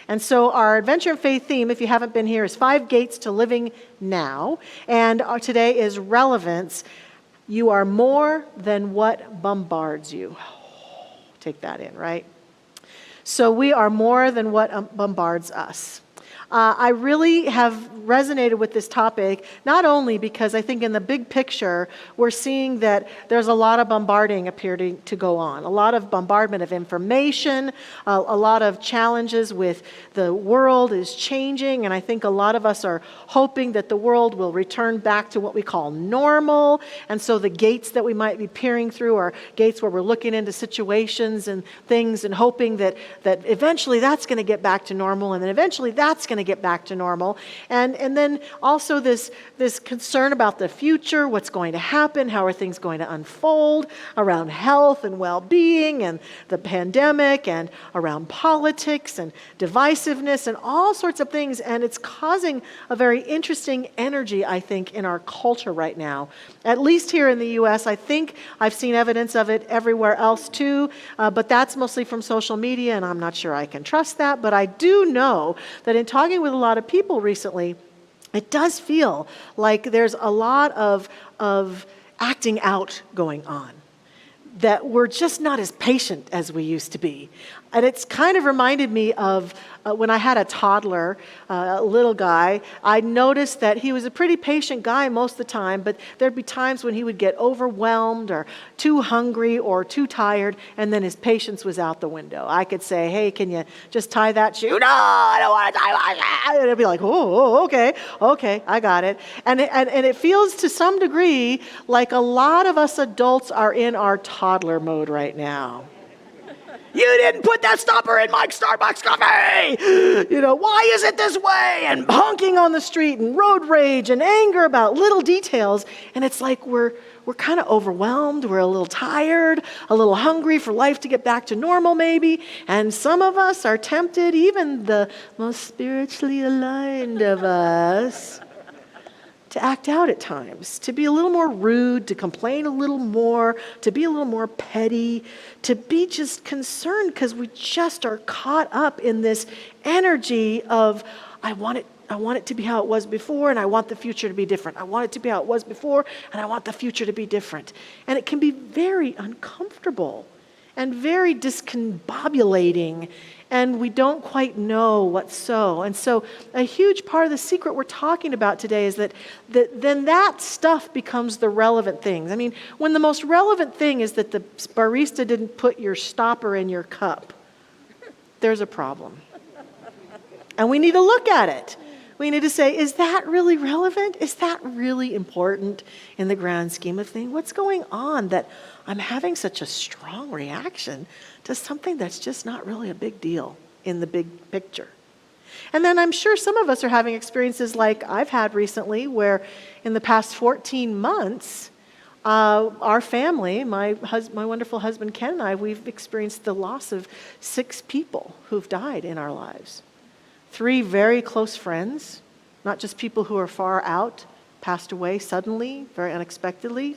And so our Adventure in Faith theme, if you haven't been here, is 5 Gates to Living Now. And today is Relevance. You are more than what bombards you. Take that in, right? So we are more than what bombards us. I really have resonated with this topic, not only because I think in the big picture, we're seeing that there's a lot of bombarding appearing to go on, a lot of bombardment of information, a lot of challenges with the world is changing, and I think a lot of us are hoping that the world will return back to what we call normal, and so the gates that we might be peering through are gates where we're looking into situations and things and hoping that eventually that's going to get back to normal, and then eventually that's going to get back to normal. And then also this concern about the future, what's going to happen, how are things going to unfold around health and well-being and the pandemic and around politics and divisiveness and all sorts of things. And it's causing a very interesting energy, I think, in our culture right now. At least here in the U.S., I think I've seen evidence of it everywhere else too, but that's mostly from social media, and I'm not sure I can trust that. But I do know that in talking with a lot of people recently, it does feel like there's a lot of acting out going on, that we're just not as patient as we used to be. And it's kind of reminded me of when I had a toddler, a little guy. I noticed that he was a pretty patient guy most of the time, but there'd be times when he would get overwhelmed or too hungry or too tired, and then his patience was out the window. I could say, hey, can you just tie that shoe? No, I don't want to tie that. And it'd be like, oh, okay, I got it. And it feels to some degree like a lot of us adults are in our toddler mode right now. You didn't put that stopper in my Starbucks coffee! Why is it this way? And honking on the street and road rage and anger about little details. And it's like we're kind of overwhelmed. We're a little tired, a little hungry for life to get back to normal maybe. And some of us are tempted, even the most spiritually aligned of us, to act out at times, to be a little more rude, to complain a little more, to be a little more petty, to be just concerned because we just are caught up in this energy of, I want it to be how it was before, and I want the future to be different. I want it to be how it was before, and I want the future to be different. And it can be very uncomfortable and very discombobulating, and we don't quite know what's so. And so a huge part of the secret we're talking about today is that then that stuff becomes the relevant things. I mean, when the most relevant thing is that the barista didn't put your stopper in your cup, there's a problem. And we need to look at it. We need to say, is that really relevant? Is that really important in the grand scheme of things? What's going on that I'm having such a strong reaction to something that's just not really a big deal in the big picture? And then I'm sure some of us are having experiences like I've had recently where in the past 14 months, our family, my wonderful husband Ken and I, we've experienced the loss of 6 people who've died in our lives. 3 very close friends, not just people who are far out, passed away suddenly, very unexpectedly,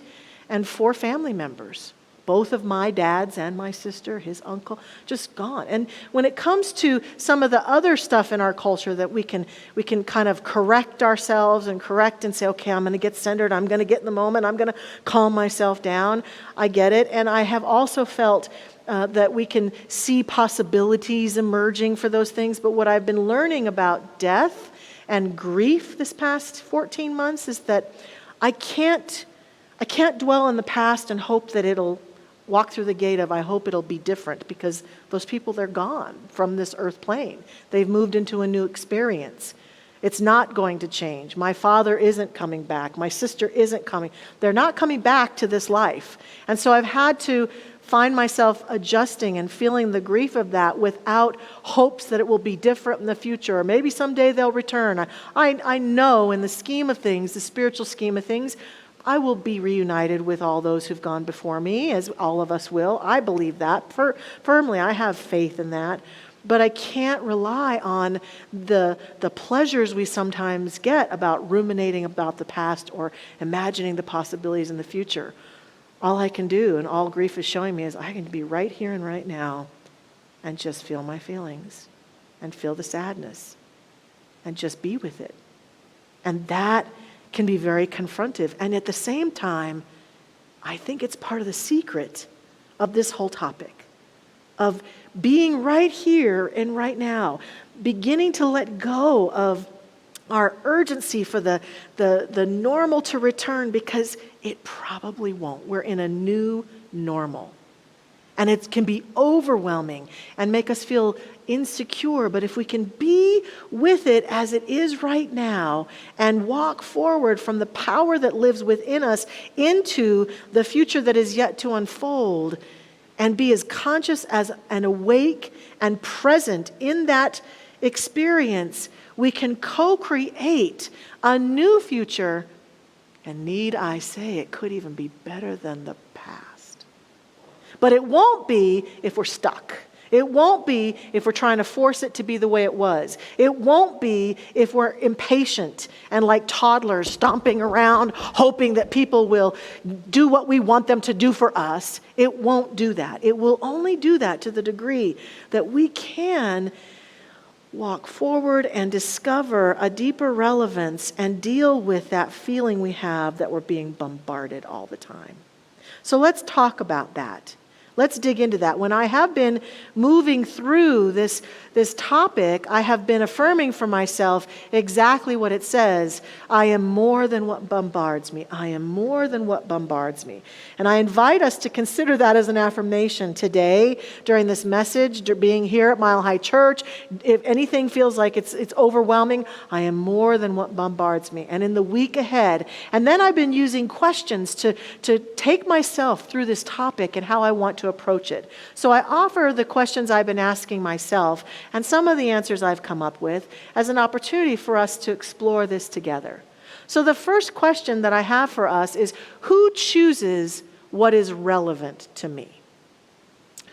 and 4 family members, both of my dad's and my sister, his uncle, just gone. And when it comes to some of the other stuff in our culture that we can kind of correct ourselves and correct and say, okay, I'm going to get centered, I'm going to get in the moment, I'm going to calm myself down. I get it. And I have also felt that we can see possibilities emerging for those things. But what I've been learning about death and grief this past 14 months is that I can't dwell in the past and hope that it'll walk through the gate of I hope it'll be different, because those people, they're gone from this earth plane. They've moved into a new experience. It's not going to change. My father isn't coming back. My sister isn't coming. They're not coming back to this life. And so I've had to find myself adjusting and feeling the grief of that without hopes that it will be different in the future, or maybe someday they'll return. I know in the scheme of things, the spiritual scheme of things, I will be reunited with all those who've gone before me, as all of us will. I believe that firmly. I have faith in that. But I can't rely on the pleasures we sometimes get about ruminating about the past or imagining the possibilities in the future. All I can do, and all grief is showing me, is I can be right here and right now and just feel my feelings. and feel the sadness and just be with it. And that can be very confrontive. And at the same time, I think it's part of the secret of this whole topic, of being right here and right now, beginning to let go of our urgency for the normal to return, because it probably won't. We're in a new normal. And it can be overwhelming and make us feel insecure. But if we can be with it as it is right now and walk forward from the power that lives within us into the future that is yet to unfold, and be as conscious as and awake and present in that experience, we can co-create a new future. And need I say, it could even be better than the past. But it won't be if we're stuck. It won't be if we're trying to force it to be the way it was. It won't be if we're impatient and like toddlers stomping around, hoping that people will do what we want them to do for us. It won't do that. It will only do that to the degree that we can walk forward and discover a deeper relevance and deal with that feeling we have that we're being bombarded all the time. So let's talk about that. Let's dig into that. When I have been moving through this topic, I have been affirming for myself exactly what it says. I am more than what bombards me. I am more than what bombards me. And I invite us to consider that as an affirmation today during this message, being here at Mile High Church. If anything feels like it's overwhelming, I am more than what bombards me. And in the week ahead, and then I've been using questions to take myself through this topic and how I want to approach it. So I offer the questions I've been asking myself and some of the answers I've come up with as an opportunity for us to explore this together. So the first question that I have for us is, who chooses what is relevant to me?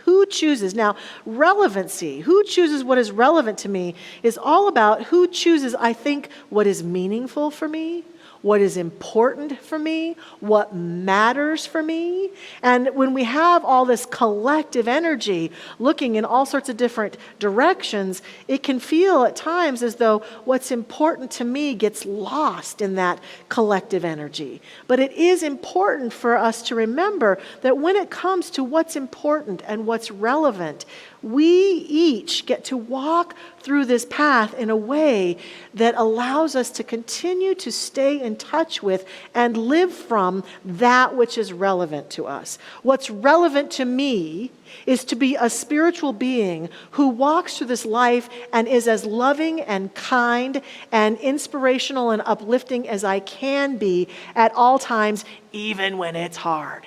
Who chooses? Now, relevancy, who chooses what is relevant to me, is all about who chooses, I think, what is meaningful for me, what is important for me, what matters for me. And when we have all this collective energy looking in all sorts of different directions, it can feel at times as though what's important to me gets lost in that collective energy. But it is important for us to remember that when it comes to what's important and what's relevant, we each get to walk through this path in a way that allows us to continue to stay in touch with and live from that which is relevant to us. What's relevant to me is to be a spiritual being who walks through this life and is as loving and kind and inspirational and uplifting as I can be at all times, even when it's hard,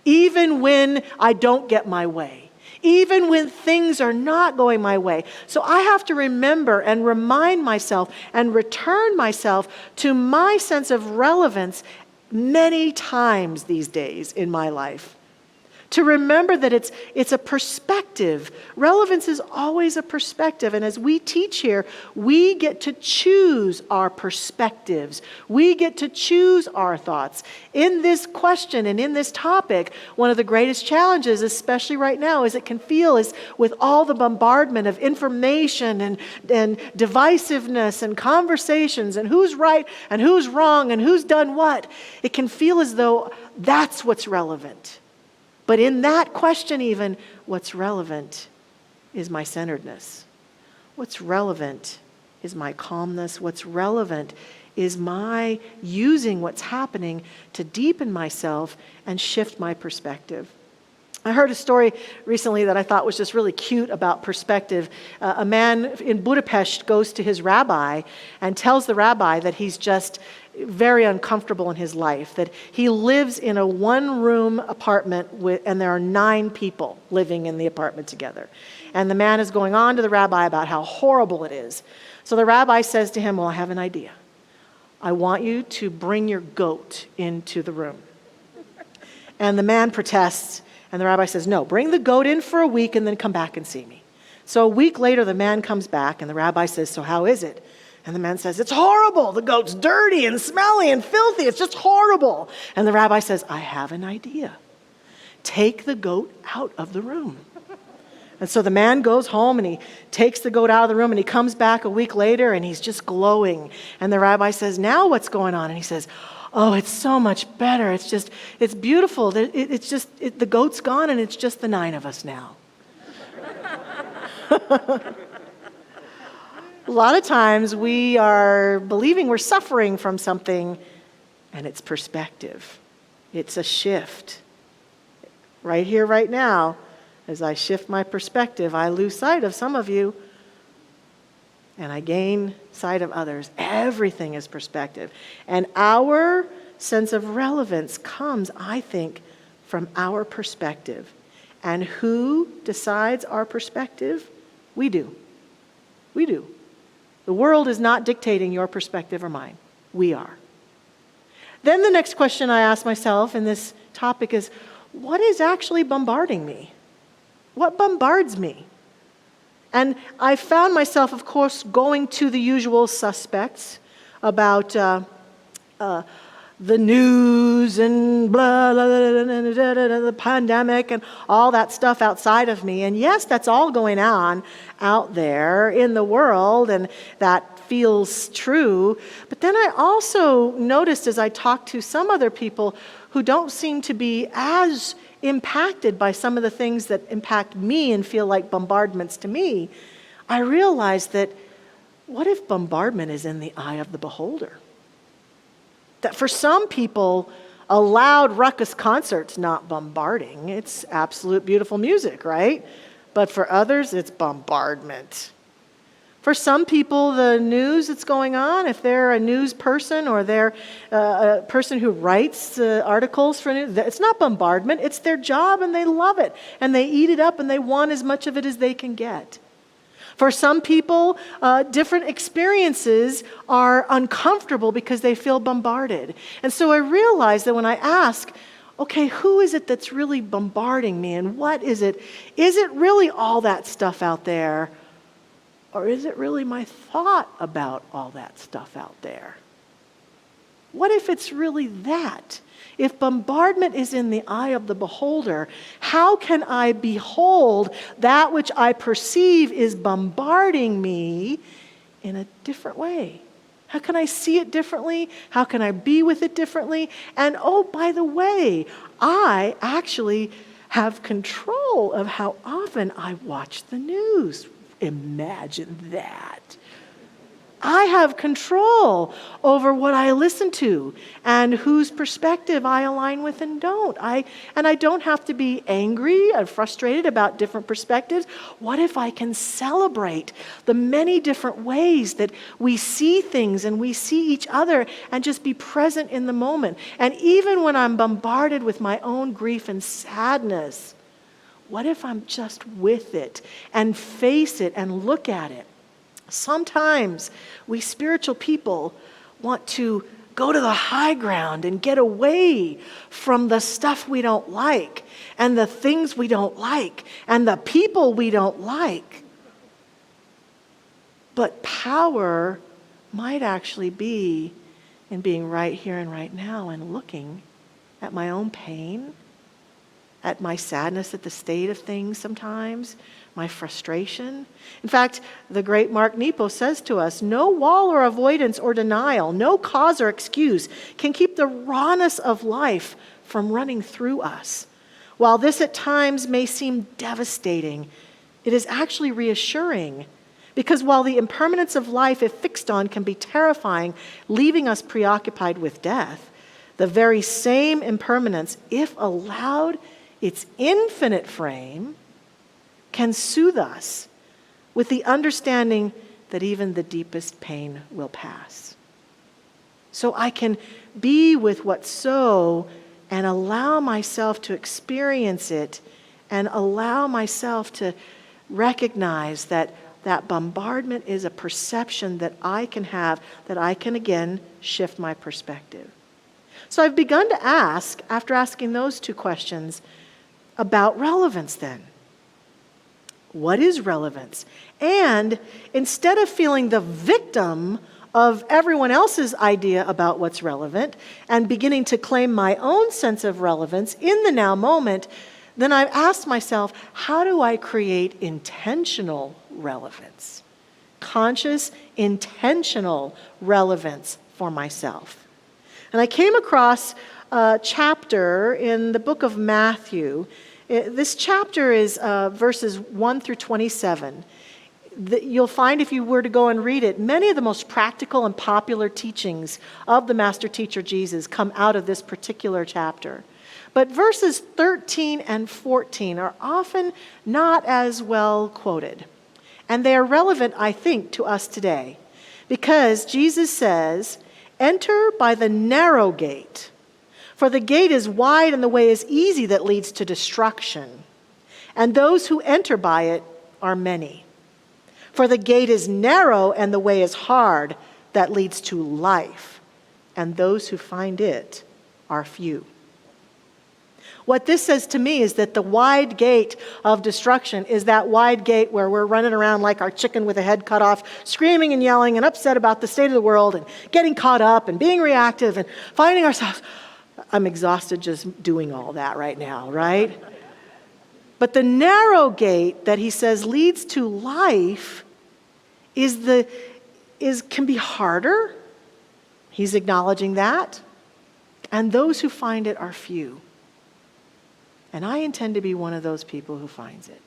even when I don't get my way, even when things are not going my way. So I have to remember and remind myself and return myself to my sense of relevance many times these days in my life. To remember that it's a perspective. Relevance is always a perspective. And as we teach here, we get to choose our perspectives. We get to choose our thoughts. In this question and in this topic, one of the greatest challenges, especially right now, as it can feel, is with all the bombardment of information and divisiveness and conversations and who's right and who's wrong and who's done what, it can feel as though that's what's relevant. But in that question even, what's relevant is my centeredness. What's relevant is my calmness. What's relevant is my using what's happening to deepen myself and shift my perspective. I heard a story recently that I thought was just really cute about perspective. A man in Budapest goes to his rabbi and tells the rabbi that he's just very uncomfortable in his life, that he lives in a one-room apartment and there are 9 people living in the apartment together. And the man is going on to the rabbi about how horrible it is. So the rabbi says to him, well, I have an idea. I want you to bring your goat into the room. And the man protests, and the rabbi says, no, bring the goat in for a week and then come back and see me. So a week later, the man comes back, and the rabbi says, so how is it? And the man says, it's horrible. The goat's dirty and smelly and filthy. It's just horrible. And the rabbi says, I have an idea. Take the goat out of the room. And so the man goes home and he takes the goat out of the room and he comes back a week later and he's just glowing. And the rabbi says, now what's going on? And he says, oh, it's so much better. It's beautiful. The goat's gone and it's just the 9 of us now. A lot of times we are believing we're suffering from something, and it's perspective. It's a shift. Right here, right now, as I shift my perspective, I lose sight of some of you, and I gain sight of others. Everything is perspective. And our sense of relevance comes, I think, from our perspective. And who decides our perspective? We do. We do. The world is not dictating your perspective or mine. We are. Then the next question I ask myself in this topic is, what is actually bombarding me? What bombards me? And I found myself, of course, going to the usual suspects about the news and blah, blah, blah, blah, blah, blah, the pandemic and all that stuff outside of me. And yes, that's all going on out there in the world, and that feels true. But then I also noticed as I talked to some other people who don't seem to be as impacted by some of the things that impact me and feel like bombardments to me, I realized that what if bombardment is in the eye of the beholder? That for some people, a loud ruckus concert's not bombarding. It's absolute beautiful music, right? But for others, it's bombardment. For some people, the news that's going on, if they're a news person or they're a person who writes articles for news, it's not bombardment. It's their job and they love it. And they eat it up and they want as much of it as they can get. For some people, different experiences are uncomfortable because they feel bombarded. And so I realized that when I ask, okay, who is it that's really bombarding me and what is it? Is it really all that stuff out there? Or is it really my thought about all that stuff out there? What if it's really that? If bombardment is in the eye of the beholder, how can I behold that which I perceive is bombarding me in a different way? How can I see it differently? How can I be with it differently? And oh, by the way, I actually have control of how often I watch the news. Imagine that. I have control over what I listen to and whose perspective I align with and don't. I don't have to be angry and frustrated about different perspectives. What if I can celebrate the many different ways that we see things and we see each other and just be present in the moment? And even when I'm bombarded with my own grief and sadness, what if I'm just with it and face it and look at it? Sometimes we spiritual people want to go to the high ground and get away from the stuff we don't like and the things we don't like and the people we don't like. But power might actually be in being right here and right now and looking at my own pain, at my sadness at the state of things sometimes, my frustration. In fact, the great Mark Nepo says to us, no wall or avoidance or denial, no cause or excuse can keep the rawness of life from running through us. While this at times may seem devastating, it is actually reassuring, because while the impermanence of life, if fixed on, can be terrifying, leaving us preoccupied with death, the very same impermanence, if allowed its infinite frame, can soothe us with the understanding that even the deepest pain will pass. So I can be with what's so and allow myself to experience it and allow myself to recognize that that bombardment is a perception that I can have, that I can again shift my perspective. So I've begun to ask, after asking those two questions, about relevance then. What is relevance? And instead of feeling the victim of everyone else's idea about what's relevant and beginning to claim my own sense of relevance in the now moment, then I've asked myself, how do I create intentional relevance? Conscious, intentional relevance for myself. And I came across a chapter in the book of Matthew. This chapter is verses 1 through 27. You'll find if you were to go and read it, many of the most practical and popular teachings of the Master Teacher Jesus come out of this particular chapter. But verses 13 and 14 are often not as well quoted. And they are relevant, I think, to us today. Because Jesus says, "Enter by the narrow gate, for the gate is wide and the way is easy that leads to destruction. And those who enter by it are many. For the gate is narrow and the way is hard that leads to life, and those who find it are few." What this says to me is that the wide gate of destruction is that wide gate where we're running around like our chicken with a head cut off, screaming and yelling and upset about the state of the world and getting caught up and being reactive and finding ourselves. I'm exhausted just doing all that right now, right? But the narrow gate that he says leads to life can be harder. He's acknowledging that. And those who find it are few. And I intend to be one of those people who finds it.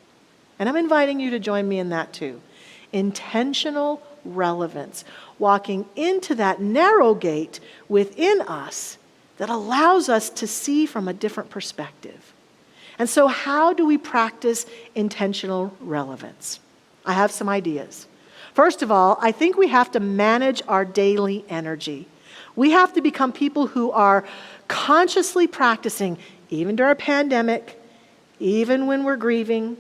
And I'm inviting you to join me in that too. Intentional relevance. Walking into that narrow gate within us that allows us to see from a different perspective. And so how do we practice intentional relevance? I have some ideas. First of all, I think we have to manage our daily energy. We have to become people who are consciously practicing, even during a pandemic, even when we're grieving,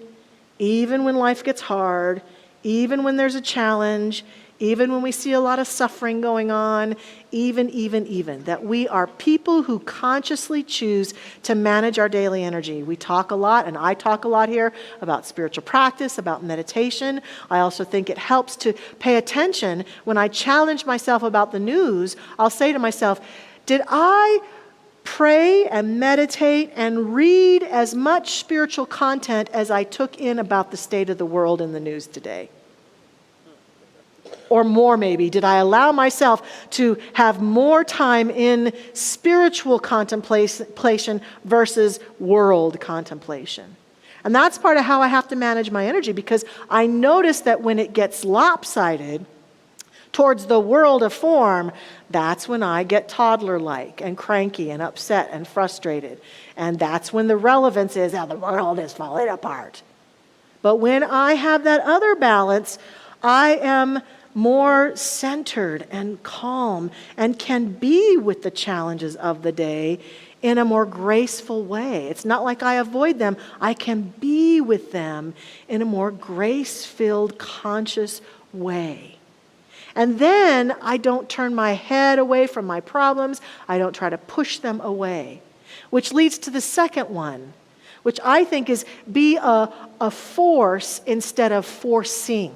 even when life gets hard, even when there's a challenge, even when we see a lot of suffering going on, even, that we are people who consciously choose to manage our daily energy. We talk a lot, and I talk a lot here about spiritual practice, about meditation. I also think it helps to pay attention. When I challenge myself about the news, I'll say to myself, did I pray and meditate and read as much spiritual content as I took in about the state of the world in the news today? Or more maybe, did I allow myself to have more time in spiritual contemplation versus world contemplation? And that's part of how I have to manage my energy, because I notice that when it gets lopsided towards the world of form, that's when I get toddler-like and cranky and upset and frustrated. And that's when the relevance is, the world is falling apart. But when I have that other balance, I am more centered and calm and can be with the challenges of the day in a more graceful way. It's not like I avoid them. I can be with them in a more grace-filled, conscious way. And then I don't turn my head away from my problems. I don't try to push them away, which leads to the second one, which I think is be a force instead of forcing.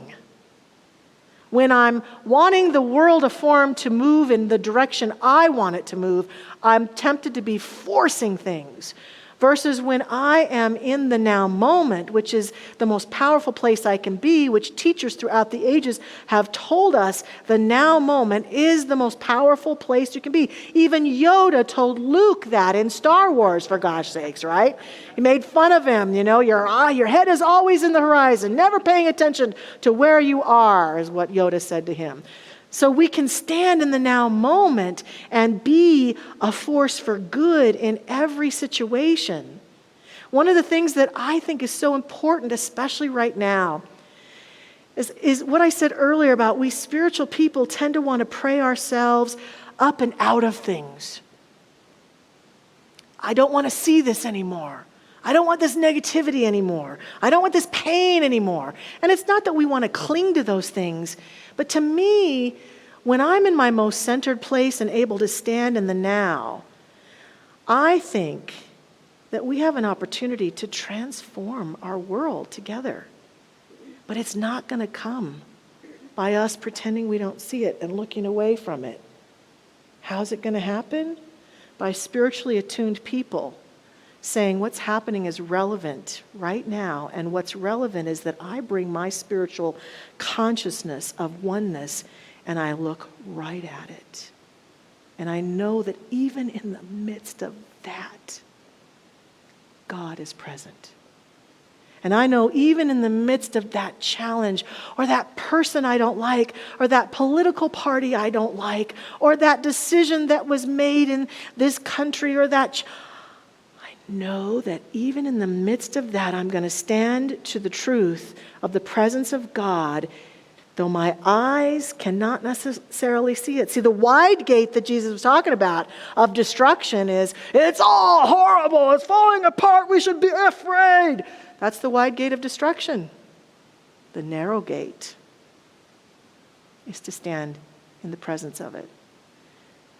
When I'm wanting the world of form to move in the direction I want it to move, I'm tempted to be forcing things. Versus when I am in the now moment, which is the most powerful place I can be, which teachers throughout the ages have told us the now moment is the most powerful place you can be. Even Yoda told Luke that in Star Wars, for gosh sakes, right? He made fun of him, your head is always in the horizon, never paying attention to where you are, is what Yoda said to him. So we can stand in the now moment and be a force for good in every situation. One of the things that I think is so important, especially right now, is what I said earlier about we spiritual people tend to want to pray ourselves up and out of things. I don't want to see this anymore. I don't want this negativity anymore. I don't want this pain anymore. And it's not that we want to cling to those things, but to me, when I'm in my most centered place and able to stand in the now, I think that we have an opportunity to transform our world together. But it's not going to come by us pretending we don't see it and looking away from it. How's it going to happen? By spiritually attuned people saying what's happening is relevant right now, and what's relevant is that I bring my spiritual consciousness of oneness and I look right at it. And I know that even in the midst of that, God is present. And I know even in the midst of that challenge, or that person I don't like, or that political party I don't like, or that decision that was made in this country, or that I know that even in the midst of that, I'm going to stand to the truth of the presence of God, though my eyes cannot necessarily see it. See, the wide gate that Jesus was talking about of destruction is, it's all horrible, it's falling apart, we should be afraid. That's the wide gate of destruction. The narrow gate is to stand in the presence of it.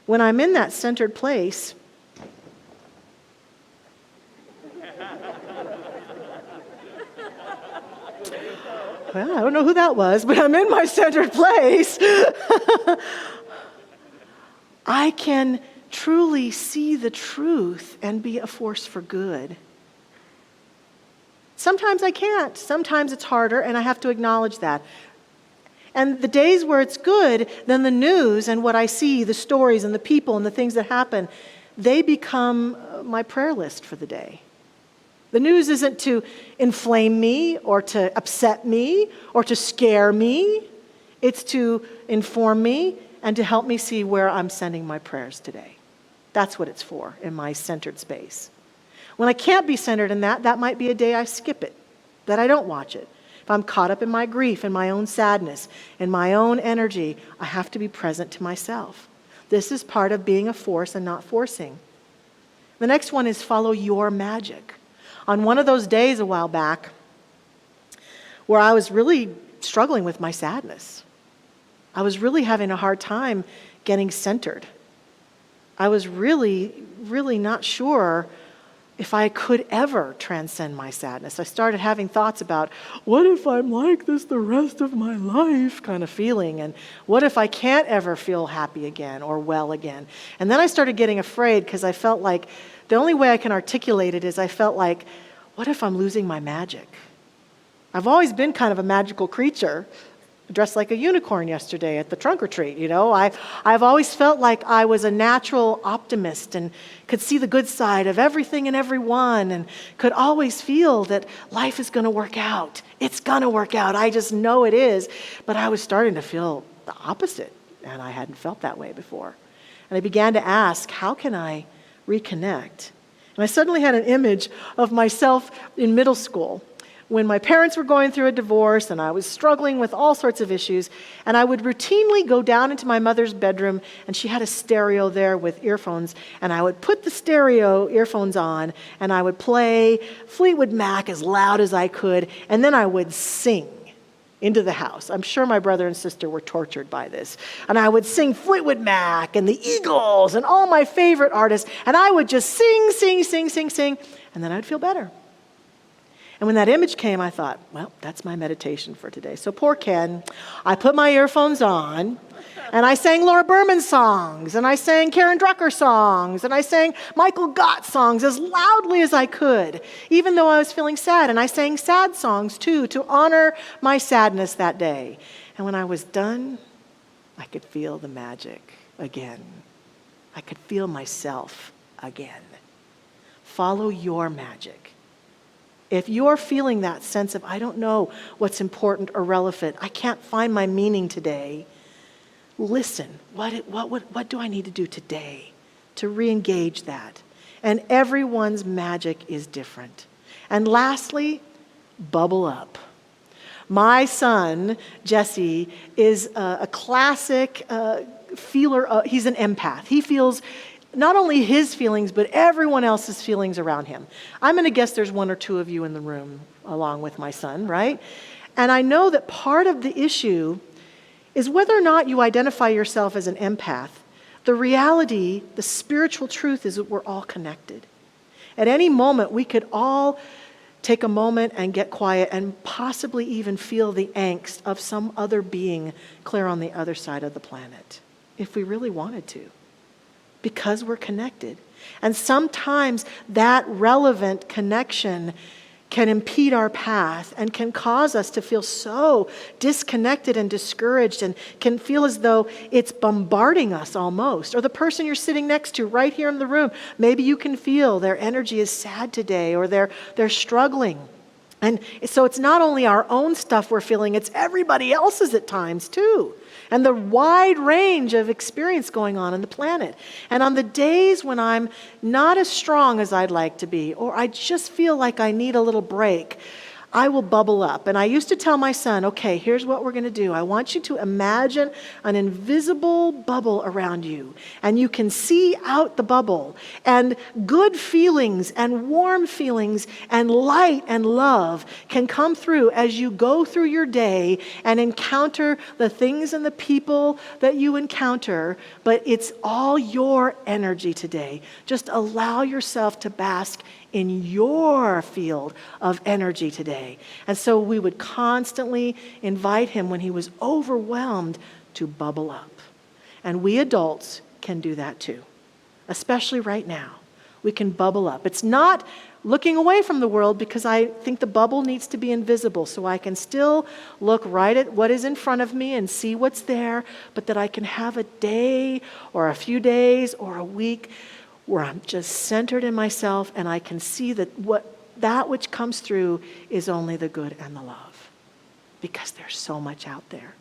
When I'm in that centered place, well, I don't know who that was, but I'm in my centered place. I can truly see the truth and be a force for good. Sometimes I can't. Sometimes it's harder, and I have to acknowledge that. And the days where it's good, then the news and what I see, the stories and the people and the things that happen, they become my prayer list for the day. The news isn't to inflame me or to upset me or to scare me. It's to inform me and to help me see where I'm sending my prayers today. That's what it's for in my centered space. When I can't be centered in that, that might be a day I skip it, that I don't watch it. If I'm caught up in my grief, in my own sadness, in my own energy, I have to be present to myself. This is part of being a force and not forcing. The next one is follow your magic. On one of those days a while back where I was really struggling with my sadness, I was really having a hard time getting centered. I was really, really not sure if I could ever transcend my sadness. I started having thoughts about, what if I'm like this the rest of my life kind of feeling? And what if I can't ever feel happy again or well again? And then I started getting afraid because I felt like the only way I can articulate it is I felt like, what if I'm losing my magic? I've always been kind of a magical creature, dressed like a unicorn yesterday at the trunk or treat, you know. I've always felt like I was a natural optimist and could see the good side of everything and everyone and could always feel that life is going to work out. It's going to work out. I just know it is. But I was starting to feel the opposite, and I hadn't felt that way before. And I began to ask, how can I reconnect? And I suddenly had an image of myself in middle school, when my parents were going through a divorce and I was struggling with all sorts of issues, and I would routinely go down into my mother's bedroom, and she had a stereo there with earphones, and I would put the stereo earphones on, and I would play Fleetwood Mac as loud as I could, and then I would sing into the house. I'm sure my brother and sister were tortured by this. And I would sing Fleetwood Mac and the Eagles and all my favorite artists, and I would just sing, and then I'd feel better. And when that image came, I thought, well, that's my meditation for today. So poor Ken, I put my earphones on, and I sang Laura Berman songs, and I sang Karen Drucker songs, and I sang Michael Gott songs as loudly as I could, even though I was feeling sad. And I sang sad songs, too, to honor my sadness that day. And when I was done, I could feel the magic again. I could feel myself again. Follow your magic. If you're feeling that sense of, I don't know what's important or relevant, I can't find my meaning today, listen, what do I need to do today to re-engage that? And everyone's magic is different. And lastly, bubble up. My son, Jesse, is a classic feeler. He's an empath. He feels not only his feelings, but everyone else's feelings around him. I'm going to guess there's one or two of you in the room along with my son, right? And I know that part of the issue is whether or not you identify yourself as an empath. The reality, the spiritual truth is that we're all connected. At any moment, we could all take a moment and get quiet and possibly even feel the angst of some other being clear on the other side of the planet, if we really wanted to. because we're connected. And sometimes that relevant connection can impede our path and can cause us to feel so disconnected and discouraged and can feel as though it's bombarding us almost. Or the person you're sitting next to right here in the room, maybe you can feel their energy is sad today or they're struggling. And so it's not only our own stuff we're feeling, it's everybody else's at times too. And the wide range of experience going on the planet. And on the days when I'm not as strong as I'd like to be, or I just feel like I need a little break, I will bubble up. And I used to tell my son, okay, here's what we're going to do. I want you to imagine an invisible bubble around you. And you can see out the bubble. And good feelings and warm feelings and light and love can come through as you go through your day and encounter the things and the people that you encounter. But it's all your energy today. Just allow yourself to bask in your field of energy today. And so we would constantly invite him when he was overwhelmed to bubble up. And we adults can do that too, especially right now. We can bubble up. It's not looking away from the world because I think the bubble needs to be invisible so I can still look right at what is in front of me and see what's there, but that I can have a day or a few days or a week where I'm just centered in myself and I can see that that which comes through is only the good and the love, because there's so much out there.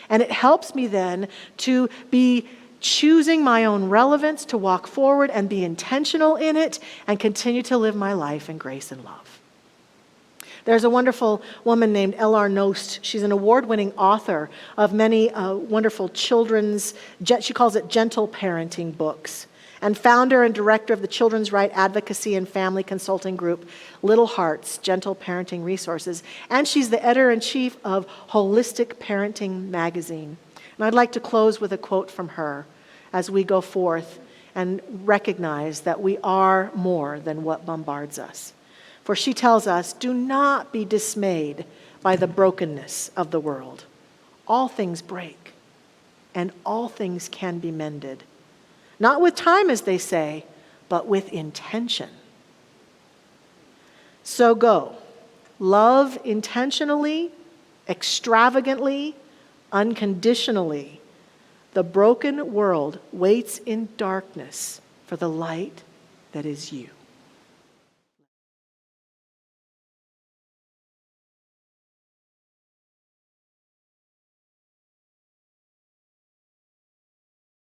And it helps me then to be choosing my own relevance, to walk forward and be intentional in it and continue to live my life in grace and love. There's a wonderful woman named L.R. Nost. She's an award-winning author of many wonderful children's, she calls it gentle parenting books, and founder and director of the children's right advocacy and family consulting group, Little Hearts, Gentle Parenting Resources. And she's the editor-in-chief of Holistic Parenting magazine. And I'd like to close with a quote from her as we go forth and recognize that we are more than what bombards us. For she tells us, do not be dismayed by the brokenness of the world. All things break, and all things can be mended. Not with time, as they say, but with intention. So go. Love intentionally, extravagantly, unconditionally. The broken world waits in darkness for the light that is you.